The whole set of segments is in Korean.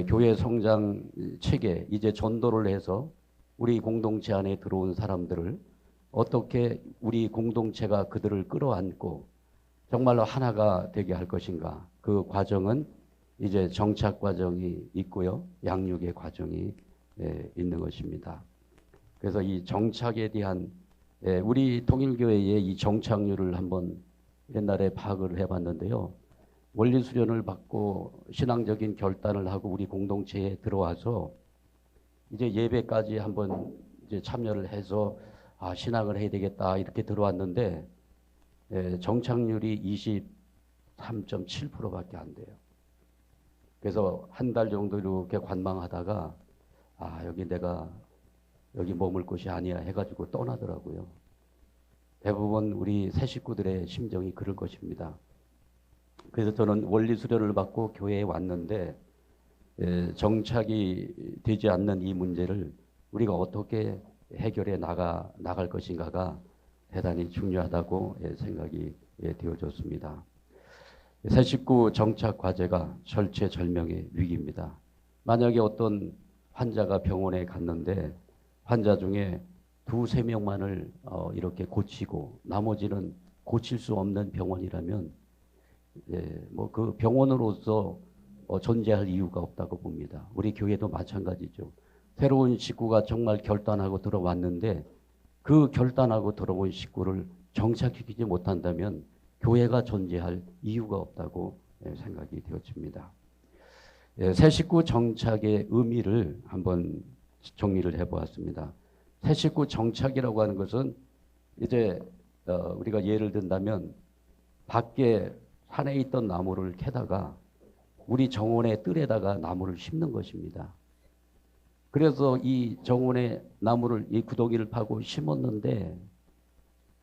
교회 성장 체계 이제 전도를 해서 우리 공동체 안에 들어온 사람들을 어떻게 우리 공동체가 그들을 끌어안고 정말로 하나가 되게 할 것인가. 그 과정은 이제 정착 과정이 있고요. 양육의 과정이 있는 것입니다. 그래서 이 정착에 대한 우리 통일교회의 이 정착률을 한번 옛날에 파악을 해봤는데요. 원리 수련을 받고 신앙적인 결단을 하고 우리 공동체에 들어와서 이제 예배까지 한번 이제 참여를 해서 신앙을 해야 되겠다 이렇게 들어왔는데 정착률이 23.7%밖에 안 돼요. 그래서 한 달 정도 이렇게 관망하다가 여기 내가 여기 머물 곳이 아니야 해가지고 떠나더라고요. 대부분 우리 새 식구들의 심정이 그럴 것입니다. 그래서 저는 원리 수련을 받고 교회에 왔는데 정착이 되지 않는 이 문제를 우리가 어떻게 해결해 나갈 것인가가 대단히 중요하다고 생각이 되어졌습니다. 새 식구 정착 과제가 절체절명의 위기입니다. 만약에 어떤 환자가 병원에 갔는데 환자 중에 두세 명만을 이렇게 고치고 나머지는 고칠 수 없는 병원이라면 뭐 그 병원으로서 존재할 이유가 없다고 봅니다. 우리 교회도 마찬가지죠. 새로운 식구가 정말 결단하고 들어왔는데 그 결단하고 들어온 식구를 정착시키지 못한다면 교회가 존재할 이유가 없다고 생각이 되어집니다. 새 식구 정착의 의미를 한번 정리를 해보았습니다. 새 식구 정착이라고 하는 것은 이제 우리가 예를 든다면 밖에 산에 있던 나무를 캐다가 우리 정원의 뜰에다가 나무를 심는 것입니다. 그래서 이 정원의 나무를 이 구덩이를 파고 심었는데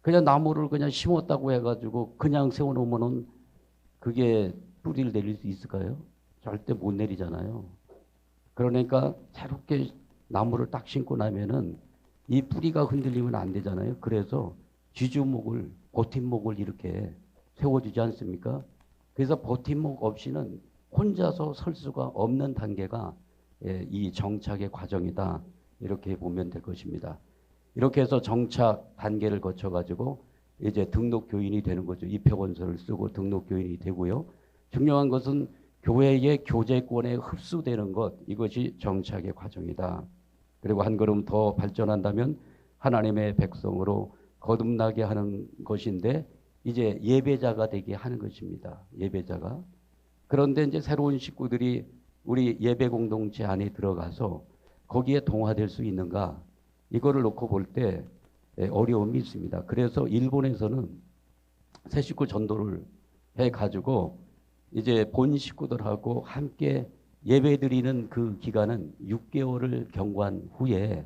그냥 나무를 그냥 심었다고 해가지고 그냥 세워놓으면은 그게 뿌리를 내릴 수 있을까요? 절대 못 내리잖아요. 그러니까 새롭게 나무를 딱 심고 나면은 이 뿌리가 흔들리면 안 되잖아요. 그래서 쥐주목을 버팀목을 이렇게 세워주지 않습니까? 그래서 버팀목 없이는 혼자서 설 수가 없는 단계가 이 정착의 과정이다. 이렇게 보면 될 것입니다. 이렇게 해서 정착 단계를 거쳐가지고 이제 등록 교인이 되는 거죠. 입학원서를 쓰고 등록 교인이 되고요. 중요한 것은 교회의 교제권에 흡수되는 것, 이것이 정착의 과정이다. 그리고 한 걸음 더 발전한다면 하나님의 백성으로 거듭나게 하는 것인데 이제 예배자가 되게 하는 것입니다. 예배자가. 그런데 이제 새로운 식구들이 우리 예배 공동체 안에 들어가서 거기에 동화될 수 있는가? 이거를 놓고 볼 때 어려움이 있습니다. 그래서 일본에서는 새 식구 전도를 해가지고 이제 본 식구들하고 함께 예배 드리는 그 기간은 6개월을 경과한 후에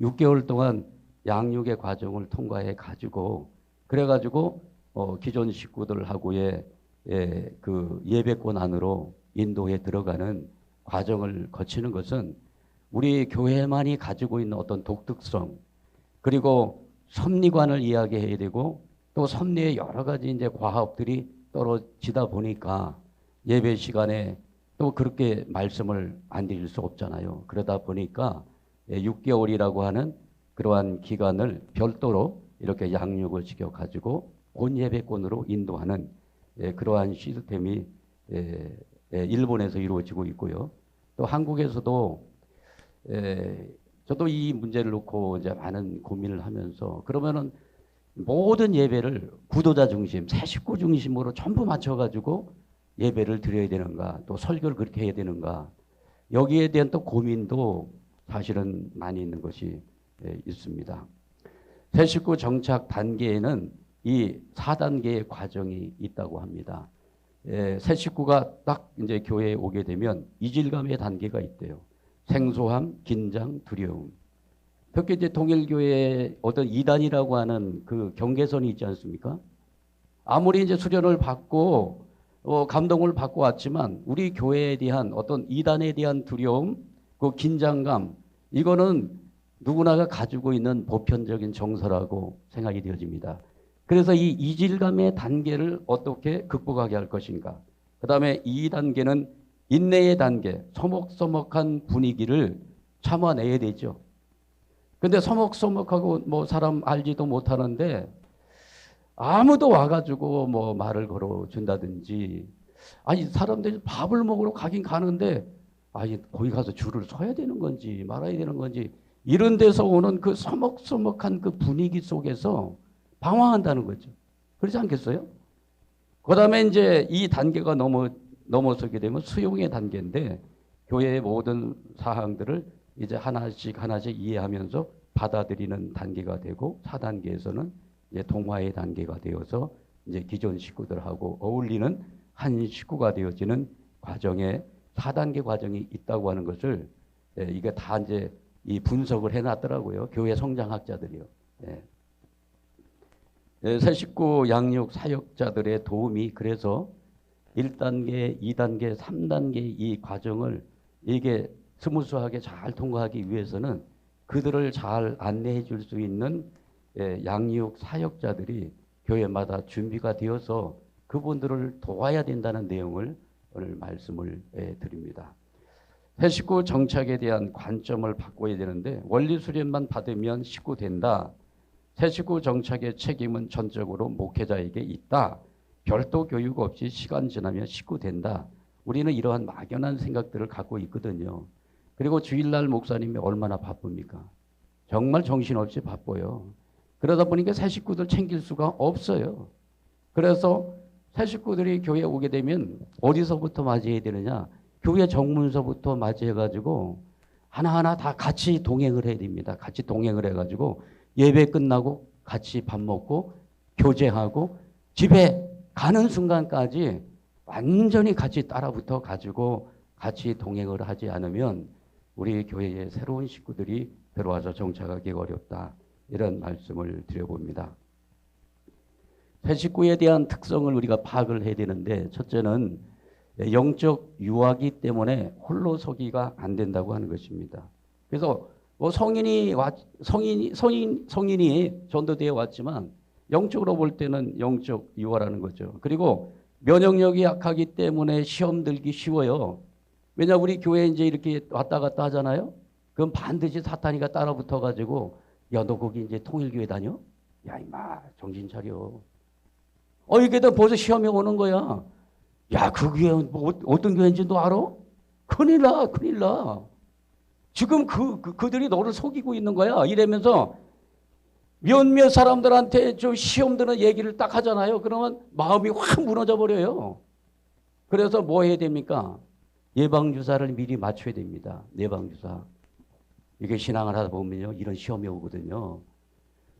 6개월 동안 양육의 과정을 통과해 가지고 그래가지고 기존 식구들하고의 그 예배권 안으로 인도에 들어가는 과정을 거치는 것은 우리 교회만이 가지고 있는 어떤 독특성 그리고 섭리관을 이야기해야 되고 또 섭리의 여러 가지 이제 과업들이 떨어지다 보니까 예배 시간에 또 그렇게 말씀을 안 드릴 수 없잖아요. 그러다 보니까 6개월이라고 하는 그러한 기간을 별도로 이렇게 양육을 시켜 가지고 본 예배권으로 인도하는 그러한 시스템이 일본에서 이루어지고 있고요. 또 한국에서도 저도 이 문제를 놓고 이제 많은 고민을 하면서 그러면은 모든 예배를 구도자 중심, 새 식구 중심으로 전부 맞춰가지고 예배를 드려야 되는가, 또 설교를 그렇게 해야 되는가, 여기에 대한 또 고민도 사실은 많이 있는 것이 있습니다. 새 식구 정착 단계에는 이 4단계의 과정이 있다고 합니다. 새 식구가 딱 이제 교회에 오게 되면 이질감의 단계가 있대요. 생소함, 긴장, 두려움. 특히 이제 통일교회의 어떤 이단이라고 하는 그 경계선이 있지 않습니까? 아무리 이제 수련을 받고 감동을 받고 왔지만 우리 교회에 대한 어떤 이단에 대한 두려움, 그 긴장감, 이거는 누구나가 가지고 있는 보편적인 정서라고 생각이 되어집니다. 그래서 이 이질감의 단계를 어떻게 극복하게 할 것인가. 그 다음에 2단계는 인내의 단계, 서먹서먹한 분위기를 참아내야 되죠. 근데 서먹서먹하고 뭐 사람 알지도 못하는데 아무도 와가지고 뭐 말을 걸어준다든지, 아니 사람들이 밥을 먹으러 가긴 가는데 아니 거기 가서 줄을 서야 되는 건지 말아야 되는 건지, 이런 데서 오는 그 서먹서먹한 그 분위기 속에서 방황한다는 거죠. 그렇지 않겠어요? 그 다음에 이제 이 단계가 넘어서게 되면 수용의 단계인데, 교회의 모든 사항들을 이제 하나씩 하나씩 이해하면서 받아들이는 단계가 되고, 4단계에서는 이제 동화의 단계가 되어서 이제 기존 식구들하고 어울리는 한 식구가 되어지는 과정에 4단계 과정이 있다고 하는 것을, 이게 다 이제 이 분석을 해놨더라고요. 교회 성장학자들이요. 새 식구 양육 사역자들의 도움이, 그래서 1단계, 2단계, 3단계 이 과정을 이게 스무스하게 잘 통과하기 위해서는 그들을 잘 안내해 줄 수 있는 양육 사역자들이 교회마다 준비가 되어서 그분들을 도와야 된다는 내용을 오늘 말씀을 드립니다. 새 식구 정착에 대한 관점을 바꿔야 되는데, 원리 수련만 받으면 식구 된다. 새 식구 정착의 책임은 전적으로 목회자에게 있다. 별도 교육 없이 시간 지나면 식구 된다. 우리는 이러한 막연한 생각들을 갖고 있거든요. 그리고 주일날 목사님이 얼마나 바쁩니까? 정말 정신없이 바빠요. 그러다 보니까 새 식구들 챙길 수가 없어요. 그래서 새 식구들이 교회에 오게 되면 어디서부터 맞이해야 되느냐? 교회 정문서부터 맞이해가지고 하나하나 다 같이 동행을 해야 됩니다. 같이 동행을 해가지고 예배 끝나고 같이 밥 먹고 교제하고 집에 가는 순간까지 완전히 같이 따라붙어 가지고 같이 동행을 하지 않으면 우리 교회의 새로운 식구들이 들어와서 정착하기 어렵다. 이런 말씀을 드려봅니다. 새 식구에 대한 특성을 우리가 파악을 해야 되는데, 첫째는 영적 유아기 때문에 홀로 서기가 안 된다고 하는 것입니다. 그래서 뭐 성인이 전도되어 왔지만 영적으로 볼 때는 영적 유아라는 거죠. 그리고 면역력이 약하기 때문에 시험 들기 쉬워요. 왜냐, 우리 교회 이제 이렇게 왔다 갔다 하잖아요. 그럼 반드시 사탄이가 따라 붙어가지고, 야, 너 거기 이제 통일교회 다녀? 야, 임마, 정신 차려. 이게 다 벌써 시험이 오는 거야. 야, 그 교회 뭐 어떤 교회인지 너 알아? 큰일 나, 큰일 나. 지금 그들이 너를 속이고 있는 거야. 이러면서 몇몇 사람들한테 좀 시험 드는 얘기를 딱 하잖아요. 그러면 마음이 확 무너져 버려요. 그래서 뭐 해야 됩니까? 예방주사를 미리 맞춰야 됩니다. 예방주사. 이게 신앙을 하다 보면요, 이런 시험이 오거든요.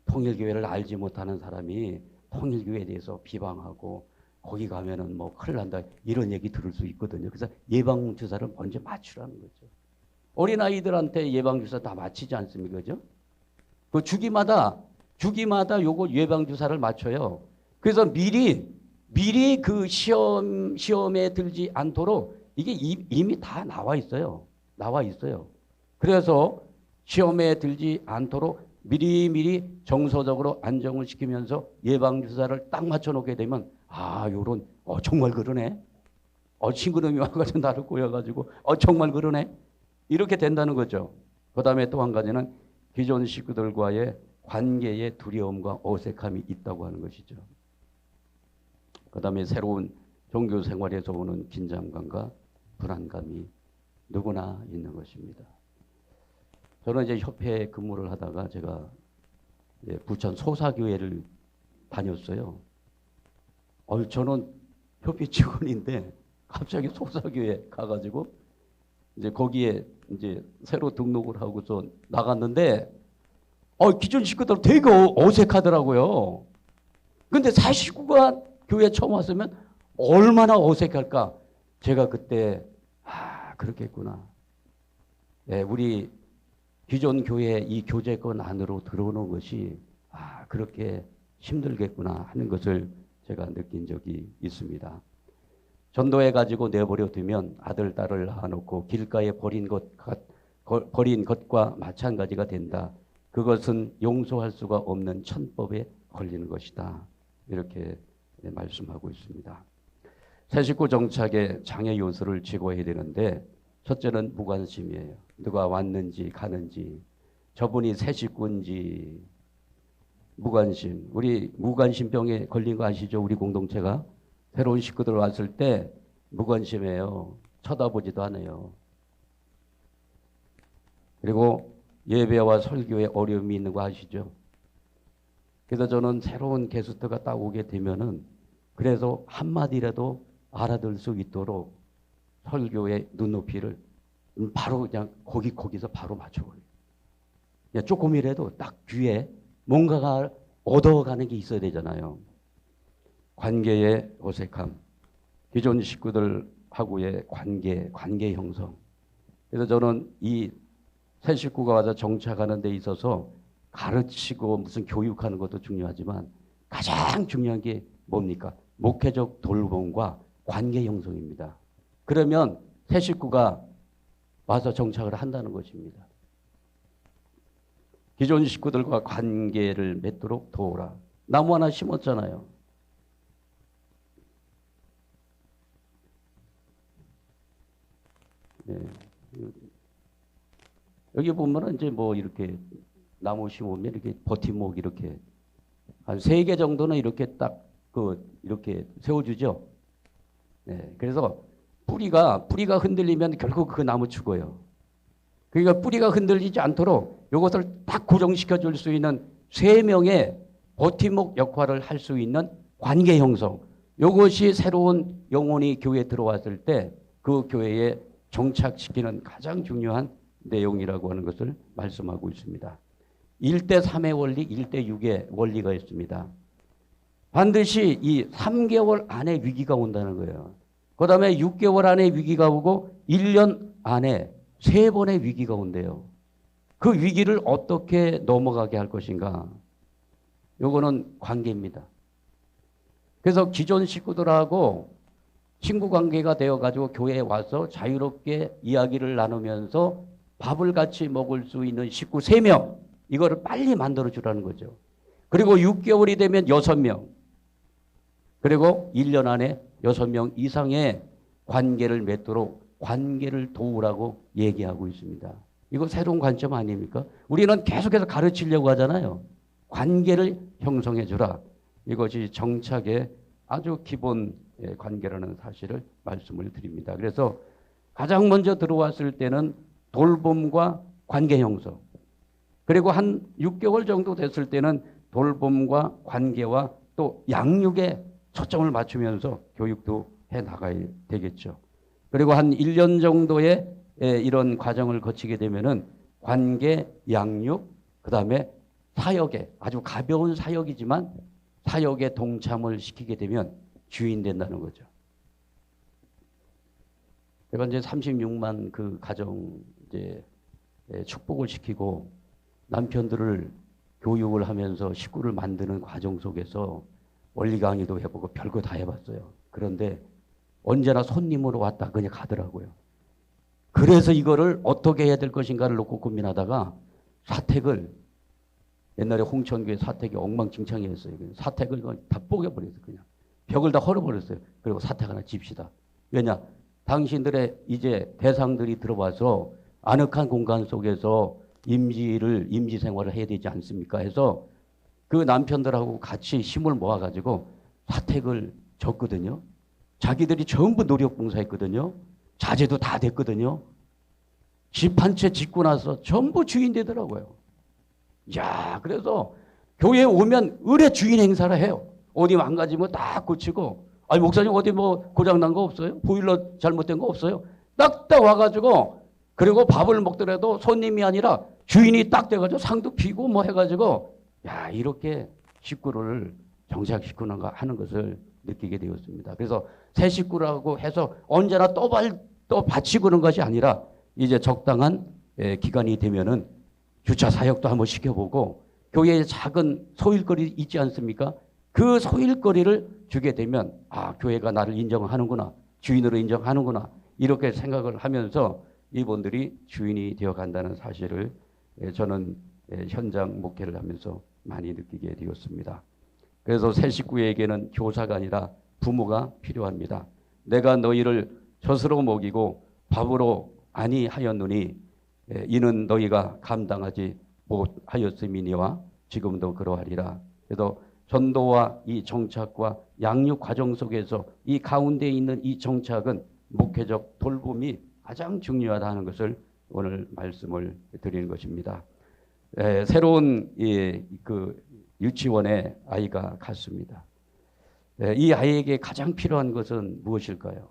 통일교회를 알지 못하는 사람이 통일교회에 대해서 비방하고 거기 가면은 뭐 큰일 난다, 이런 얘기 들을 수 있거든요. 그래서 예방주사를 먼저 맞추라는 거죠. 어린아이들한테 예방주사 다 맞히지 않습니까? 그죠? 그 주기마다 요거 예방주사를 맞춰요. 그래서 미리 그 시험에 들지 않도록 이게 이미 다 나와 있어요. 그래서 시험에 들지 않도록 미리 정서적으로 안정을 시키면서 예방주사를 딱 맞춰놓게 되면, 요런, 정말 그러네. 친구놈이 와가지고 나를 꼬여가지고, 정말 그러네. 이렇게 된다는 거죠. 그 다음에 또 한 가지는 기존 식구들과의 관계에 두려움과 어색함이 있다고 하는 것이죠. 그 다음에 새로운 종교 생활에서 오는 긴장감과 불안감이 누구나 있는 것입니다. 저는 이제 협회에 근무를 하다가 제가 부천 소사교회를 다녔어요. 저는 협회 직원인데 갑자기 소사교회 가가지고 이제 거기에 이제 새로 등록을 하고서 나갔는데, 기존 식구들 되게 어색하더라고요. 근데 새 식구가 교회 처음 왔으면 얼마나 어색할까. 제가 그때 그렇겠구나. 우리 기존 교회 이 교제권 안으로 들어오는 것이 그렇게 힘들겠구나 하는 것을 제가 느낀 적이 있습니다. 전도해가지고 내버려 두면 아들, 딸을 낳아놓고 길가에 버린 것과 마찬가지가 된다. 그것은 용서할 수가 없는 천법에 걸리는 것이다. 이렇게 말씀하고 있습니다. 새 식구 정착의 장애 요소를 제거해야 되는데 첫째는 무관심이에요. 누가 왔는지 가는지 저분이 새 식구인지 무관심. 우리 무관심병에 걸린 거 아시죠? 우리 공동체가 새로운 식구들 왔을 때 무관심해요. 쳐다보지도 않아요. 그리고 예배와 설교에 어려움이 있는 거 아시죠? 그래서 저는 새로운 게스트가 딱 오게 되면은 그래서 한마디라도 알아들 수 있도록 설교의 눈높이를 바로 그냥 거기서 바로 맞춰버려요. 그냥 조금이라도 딱 귀에 뭔가가 얻어가는 게 있어야 되잖아요. 관계의 어색함, 기존 식구들하고의 관계 형성. 그래서 저는 이 새 식구가 와서 정착하는 데 있어서 가르치고 무슨 교육하는 것도 중요하지만 가장 중요한 게 뭡니까? 목회적 돌봄과 관계 형성입니다. 그러면 새 식구가 와서 정착을 한다는 것입니다. 기존 식구들과 관계를 맺도록 도우라. 나무 하나 심었잖아요. 네. 여기 보면은 이제 뭐 이렇게 나무 심으면 이렇게 버팀목 이렇게 한 3개 정도는 이렇게 딱 이렇게 세워주죠. 네. 그래서 뿌리가 흔들리면 결국 그 나무 죽어요. 그러니까 뿌리가 흔들리지 않도록 이것을 딱 고정시켜 줄 수 있는 3명의 버팀목 역할을 할 수 있는 관계 형성. 이것이 새로운 영혼이 교회에 들어왔을 때 그 교회에 정착시키는 가장 중요한 내용이라고 하는 것을 말씀하고 있습니다. 1대 3의 원리, 1대 6의 원리가 있습니다. 반드시 이 3개월 안에 위기가 온다는 거예요. 그 다음에 6개월 안에 위기가 오고 1년 안에 3번의 위기가 온대요. 그 위기를 어떻게 넘어가게 할 것인가? 요거는 관계입니다. 그래서 기존 식구들하고 친구 관계가 되어가지고 교회에 와서 자유롭게 이야기를 나누면서 밥을 같이 먹을 수 있는 식구 3명, 이거를 빨리 만들어 주라는 거죠. 그리고 6개월이 되면 6명, 그리고 1년 안에 6명 이상의 관계를 맺도록 관계를 도우라고 얘기하고 있습니다. 이거 새로운 관점 아닙니까? 우리는 계속해서 가르치려고 하잖아요. 관계를 형성해 주라. 이것이 정착의 아주 기본 관계라는 사실을 말씀을 드립니다. 그래서 가장 먼저 들어왔을 때는 돌봄과 관계 형성, 그리고 한 6개월 정도 됐을 때는 돌봄과 관계와 또 양육에 초점을 맞추면서 교육도 해 나가야 되겠죠. 그리고 한 1년 정도의 이런 과정을 거치게 되면은 관계, 양육, 그 다음에 사역에 아주 가벼운 사역이지만 사역에 동참을 시키게 되면 주인 된다는 거죠. 제가 이제 36만 그 가정 이제 축복을 시키고 남편들을 교육을 하면서 식구를 만드는 과정 속에서 원리 강의도 해보고 별거 다 해봤어요. 그런데 언제나 손님으로 왔다 그냥 가더라고요. 그래서 이거를 어떻게 해야 될 것인가를 놓고 고민하다가 사택을, 옛날에 홍천교회 사택이 엉망진창이었어요. 사택을 다 뽀개버렸어요. 그냥 벽을 다 헐어버렸어요. 그리고 사택 하나 집시다. 왜냐? 당신들의 이제 대상들이 들어와서 아늑한 공간 속에서 임지 생활을 해야 되지 않습니까? 해서 그 남편들하고 같이 힘을 모아가지고 사택을 졌거든요. 자기들이 전부 노력봉사했거든요. 자재도 다 됐거든요. 집 한 채 짓고 나서 전부 주인 되더라고요. 야, 그래서 교회에 오면 의뢰 주인 행사를 해요. 어디 망가지면 딱 고치고, 아니 목사님 어디 뭐 고장난 거 없어요? 보일러 잘못된 거 없어요? 딱딱 와가지고, 그리고 밥을 먹더라도 손님이 아니라 주인이 딱 돼가지고 상도 피고 뭐 해가지고, 야, 이렇게 식구를 정착시키는 거 하는 것을 느끼게 되었습니다. 그래서 새 식구라고 해서 언제나 또 바치고 그런 것이 아니라 이제 적당한 기간이 되면은 주차 사역도 한번 시켜보고, 교회에 작은 소일거리 있지 않습니까? 그 소일거리를 주게 되면 아, 교회가 나를 인정하는구나, 주인으로 인정하는구나, 이렇게 생각을 하면서 이분들이 주인이 되어간다는 사실을 저는 현장 목회를 하면서 많이 느끼게 되었습니다. 그래서 새 식구에게는 교사가 아니라 부모가 필요합니다. 내가 너희를 젖으로 먹이고 밥으로 아니하였느니 이는 너희가 감당하지 못하였음이니와 지금도 그러하리라. 그래서 전도와 이 정착과 양육 과정 속에서 이 가운데 있는 이 정착은 목회적 돌봄이 가장 중요하다는 것을 오늘 말씀을 드리는 것입니다. 새로운 그 유치원에 아이가 갔습니다. 이 아이에게 가장 필요한 것은 무엇일까요?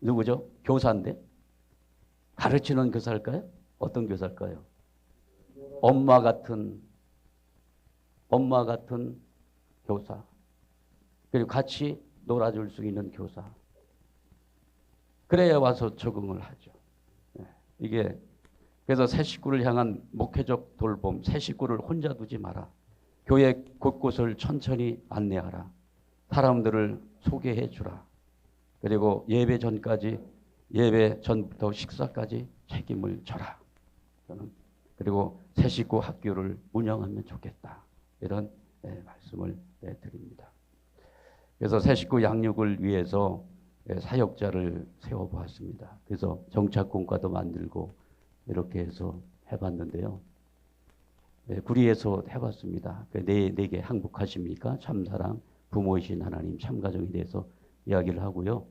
누구죠? 교사인데? 가르치는 교사일까요? 어떤 교사일까요? 엄마 같은 교사. 그리고 같이 놀아줄 수 있는 교사. 그래야 와서 적응을 하죠. 이게 그래서 새 식구를 향한 목회적 돌봄, 새 식구를 혼자 두지 마라. 교회 곳곳을 천천히 안내하라. 사람들을 소개해 주라. 그리고 예배 전부터 식사까지 책임을 져라. 저는 그리고 새 식구 학교를 운영하면 좋겠다. 이런 말씀을 드립니다. 그래서 새 식구 양육을 위해서 사역자를 세워보았습니다. 그래서 정착공과도 만들고 이렇게 해서 해봤는데요. 구리에서 해봤습니다. 네 개 항복하십니까? 참사랑, 부모이신 하나님, 참가정에 대해서 이야기를 하고요.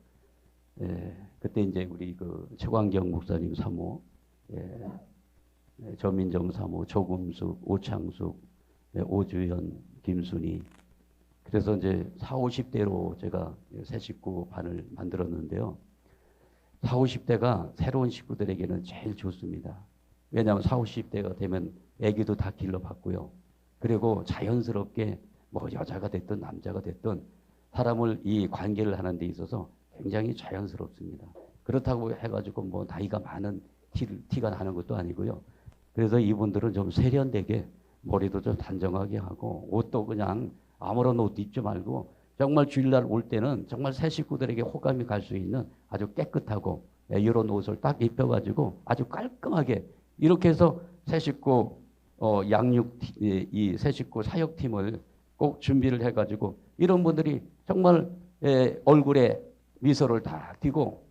그때 이제 우리 그 최광경 목사님 사모, 전민정 사모, 조금숙, 오창숙, 오주연, 김순희. 그래서 이제 40, 50대로 제가 새 식구 반을 만들었는데요. 40, 50대가 새로운 식구들에게는 제일 좋습니다. 왜냐하면 40, 50대가 되면 아기도 다 길러봤고요. 그리고 자연스럽게 뭐 여자가 됐든 남자가 됐든 사람을 이 관계를 하는 데 있어서 굉장히 자연스럽습니다. 그렇다고 해가지고 뭐 나이가 많은 티가 나는 것도 아니고요. 그래서 이분들은 좀 세련되게 머리도 좀 단정하게 하고 옷도 그냥 아무런 옷 입지 말고 정말 주일날 올 때는 정말 새 식구들에게 호감이 갈 수 있는 아주 깨끗하고 이런 옷을 딱 입혀가지고 아주 깔끔하게 이렇게 해서 새 식구 양육 이 새 식구 사역팀을 꼭 준비를 해가지고 이런 분들이 정말 얼굴에 미소를 다 띠고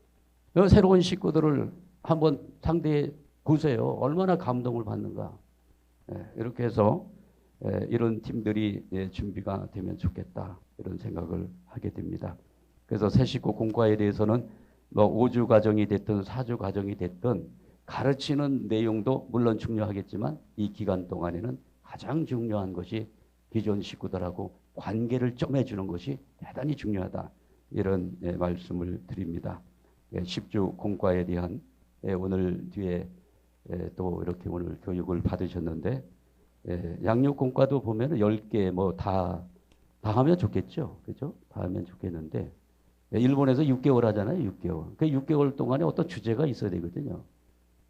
새로운 식구들을 한번 상대해 보세요. 얼마나 감동을 받는가. 이렇게 해서 이런 팀들이 준비가 되면 좋겠다. 이런 생각을 하게 됩니다. 그래서 새 식구 공과에 대해서는 뭐 5주 과정이 됐든 4주 과정이 됐든 가르치는 내용도 물론 중요하겠지만 이 기간 동안에는 가장 중요한 것이 기존 식구들하고 관계를 점해주는 것이 대단히 중요하다. 이런 말씀을 드립니다. 10주 공과에 대한 오늘 뒤에 또 이렇게 오늘 교육을 받으셨는데 양육 공과도 보면 10개 뭐 다 하면 좋겠죠. 그죠? 다 하면 좋겠는데 일본에서 6개월 하잖아요. 6개월. 그 6개월 동안에 어떤 주제가 있어야 되거든요.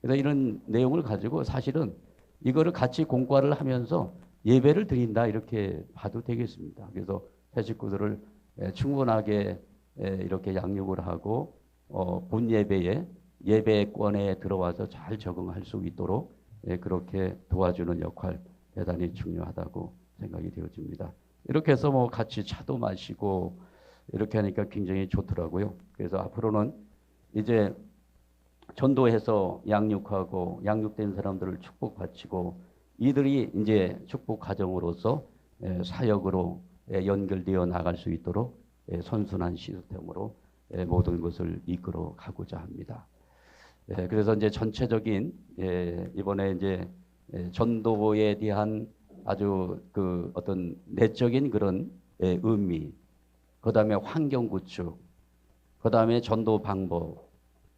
그래서 이런 내용을 가지고 사실은 이거를 같이 공과를 하면서 예배를 드린다 이렇게 봐도 되겠습니다. 그래서 새 식구들을 충분하게 이렇게 양육을 하고 본 예배권에 들어와서 잘 적응할 수 있도록 그렇게 도와주는 역할 대단히 중요하다고 생각이 되어집니다. 이렇게 해서 뭐 같이 차도 마시고 이렇게 하니까 굉장히 좋더라고요. 그래서 앞으로는 이제 전도해서 양육하고 양육된 사람들을 축복받치고 이들이 이제 축복 가정으로서 사역으로 연결되어 나갈 수 있도록 선순환 시스템으로 모든 것을 이끌어 가고자 합니다. 그래서 이제 전체적인 이번에 이제 전도에 대한 아주 그 어떤 내적인 그런 의미, 그 다음에 환경 구축, 그 다음에 전도 방법,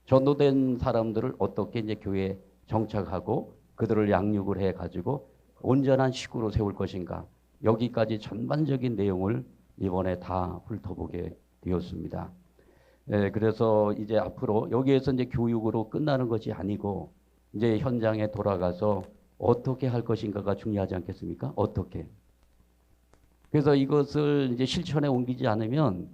전도된 사람들을 어떻게 이제 교회에 정착하고 그들을 양육을 해가지고 온전한 식구로 세울 것인가, 여기까지 전반적인 내용을 이번에 다 훑어보게 되었습니다. 그래서 이제 앞으로 여기에서 이제 교육으로 끝나는 것이 아니고 이제 현장에 돌아가서 어떻게 할 것인가가 중요하지 않겠습니까? 어떻게? 그래서 이것을 이제 실천에 옮기지 않으면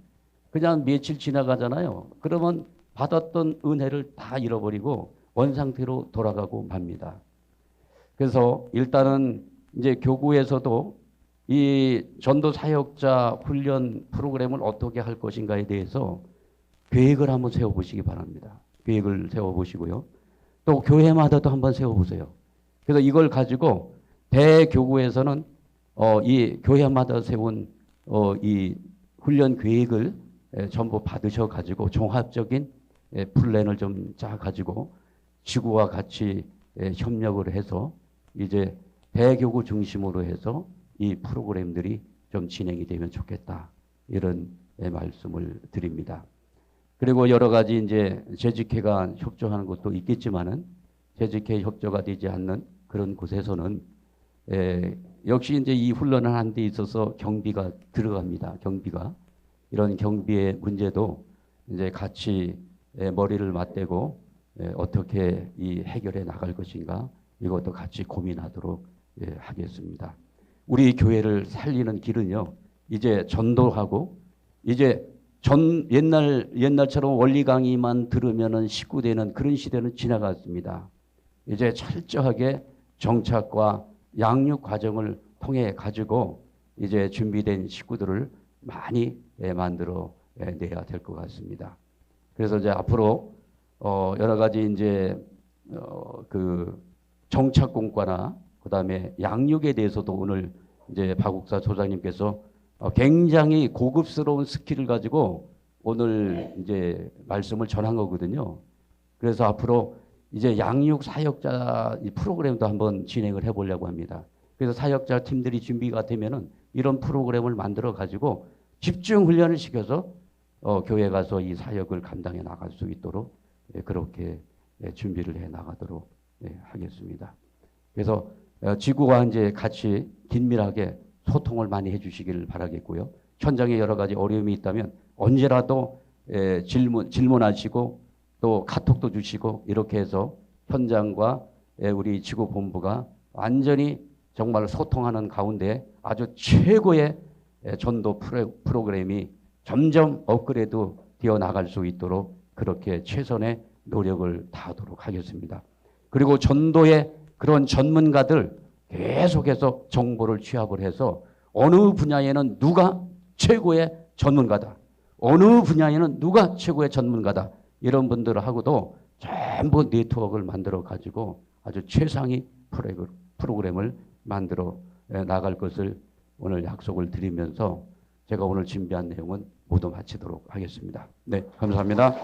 그냥 며칠 지나가잖아요. 그러면 받았던 은혜를 다 잃어버리고 원상태로 돌아가고 맙니다. 그래서 일단은 이제 교구에서도 이 전도 사역자 훈련 프로그램을 어떻게 할 것인가에 대해서 계획을 한번 세워보시기 바랍니다. 계획을 세워보시고요. 또 교회마다도 한번 세워보세요. 그래서 이걸 가지고 대교구에서는 이 교회마다 세운 이 훈련 계획을 전부 받으셔 가지고 종합적인 플랜을 좀 짜 가지고 지구와 같이 협력을 해서 이제 대교구 중심으로 해서 이 프로그램들이 좀 진행이 되면 좋겠다. 이런 말씀을 드립니다. 그리고 여러 가지 이제 재직회가 협조하는 것도 있겠지만은 재직회 협조가 되지 않는 그런 곳에서는 역시 이제 이 훈련을 하는 데 있어서 경비가 들어갑니다. 경비가. 이런 경비의 문제도 이제 같이 머리를 맞대고 어떻게 이 해결해 나갈 것인가 이것도 같이 고민하도록 하겠습니다. 우리 교회를 살리는 길은요. 이제 전도하고 이제 옛날처럼 원리 강의만 들으면은 식구되는 그런 시대는 지나갔습니다. 이제 철저하게 정착과 양육 과정을 통해 가지고 이제 준비된 식구들을 많이 만들어 내야 될 것 같습니다. 그래서 이제 앞으로 여러 가지 이제 그 정착공과나 그다음에 양육에 대해서도 오늘 이제 박욱사 소장님께서 굉장히 고급스러운 스킬을 가지고 오늘 이제 말씀을 전한 거거든요. 그래서 앞으로 이제 양육 사역자 이 프로그램도 한번 진행을 해보려고 합니다. 그래서 사역자 팀들이 준비가 되면은 이런 프로그램을 만들어 가지고 집중 훈련을 시켜서 교회 가서 이 사역을 감당해 나갈 수 있도록 그렇게 준비를 해 나가도록 하겠습니다. 그래서 지구와 이제 같이 긴밀하게 소통을 많이 해주시기를 바라겠고요. 현장에 여러 가지 어려움이 있다면 언제라도 질문하시고 또 카톡도 주시고 이렇게 해서 현장과 우리 지구본부가 완전히 정말 소통하는 가운데 아주 최고의 전도 프로그램이 점점 업그레이드 되어 나갈 수 있도록 그렇게 최선의 노력을 다하도록 하겠습니다. 그리고 전도의 그런 전문가들 계속해서 정보를 취합을 해서 어느 분야에는 누가 최고의 전문가다. 어느 분야에는 누가 최고의 전문가다. 이런 분들하고도 전부 네트워크를 만들어 가지고 아주 최상위 프로그램을 만들어 나갈 것을 오늘 약속을 드리면서 제가 오늘 준비한 내용은 모두 마치도록 하겠습니다. 네, 감사합니다.